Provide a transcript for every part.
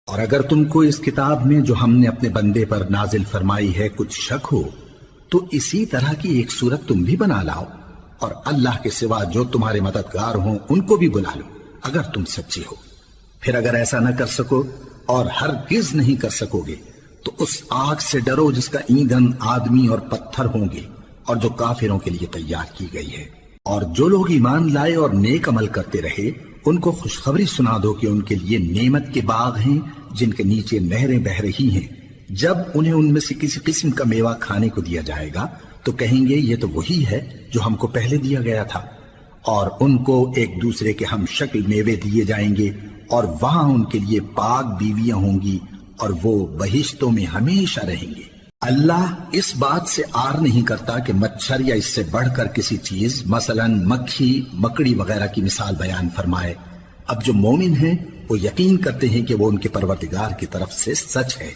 اور اگر تم کو اس کتاب میں جو ہم نے اپنے بندے پر نازل فرمائی ہے کچھ شک ہو تو اسی طرح کی ایک صورت تم بھی بنا لاؤ، اور اللہ کے سوا جو تمہارے مددگار ہوں ان کو بھی بلا لو اگر تم سچے ہو۔ پھر اگر ایسا نہ کر سکو اور ہرگز نہیں کر سکو گے تو اس آگ سے ڈرو جس کا ایندھن آدمی اور پتھر ہوں گے اور جو کافروں کے لیے تیار کی گئی ہے۔ اور جو لوگ ایمان لائے اور نیک عمل کرتے رہے ان کو خوشخبری سنا دو کہ ان کے لیے نعمت کے باغ ہیں جن کے نیچے نہریں بہہ رہی ہیں۔ جب انہیں ان میں سے کسی قسم کا میوہ کھانے کو دیا جائے گا تو کہیں گے یہ تو وہی ہے جو ہم کو پہلے دیا گیا تھا، اور ان کو ایک دوسرے کے ہم شکل میوے دیے جائیں گے، اور وہاں ان کے لیے پاک بیویاں ہوں گی اور وہ بہشتوں میں ہمیشہ رہیں گے۔ اللہ اس بات سے آر نہیں کرتا کہ مچھر یا اس سے بڑھ کر کسی چیز مثلا مکھی مکڑی وغیرہ کی مثال بیان فرمائے۔ اب جو مومن ہیں وہ یقین کرتے ہیں کہ وہ ان کے پروردگار کی طرف سے سچ ہے،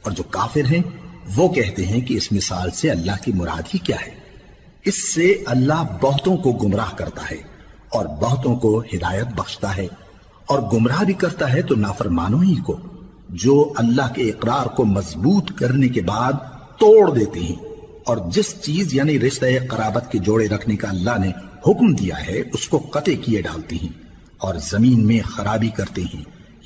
اور جو کافر ہیں وہ کہتے ہیں کہ اس مثال سے اللہ کی مراد ہی کیا ہے۔ اس سے اللہ بہتوں کو گمراہ کرتا ہے اور بہتوں کو ہدایت بخشتا ہے، اور گمراہ بھی کرتا ہے تو نافرمانوں ہی کو، جو اللہ کے اقرار کو مضبوط کرنے کے بعد توڑ دیتے ہیں، اور جس چیز یعنی رشتہ قرابت کے جوڑے رکھنے کا اللہ نے حکم دیا ہے اس کو قطع کیے ڈالتے ہیں اور زمین میں خرابی کرتے ہیں۔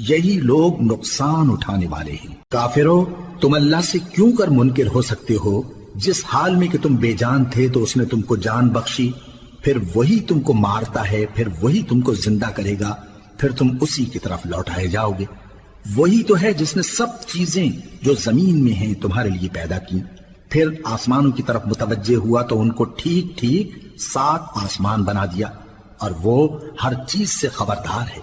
یہی لوگ نقصان اٹھانے والے ہیں۔ کافرو، تم اللہ سے کیوں کر منکر ہو سکتے ہو؟ جس حال میں کہ تم بے جان تھے تو اس نے تم کو جان بخشی، پھر وہی تم کو مارتا ہے، پھر وہی تم کو زندہ کرے گا، پھر تم اسی کی طرف لوٹائے جاؤ گے۔ وہی تو ہے جس نے سب چیزیں جو زمین میں ہیں تمہارے لیے پیدا کی، پھر آسمانوں کی طرف متوجہ ہوا تو ان کو ٹھیک ٹھیک 7 آسمان بنا دیا، اور وہ ہر چیز سے خبردار ہے۔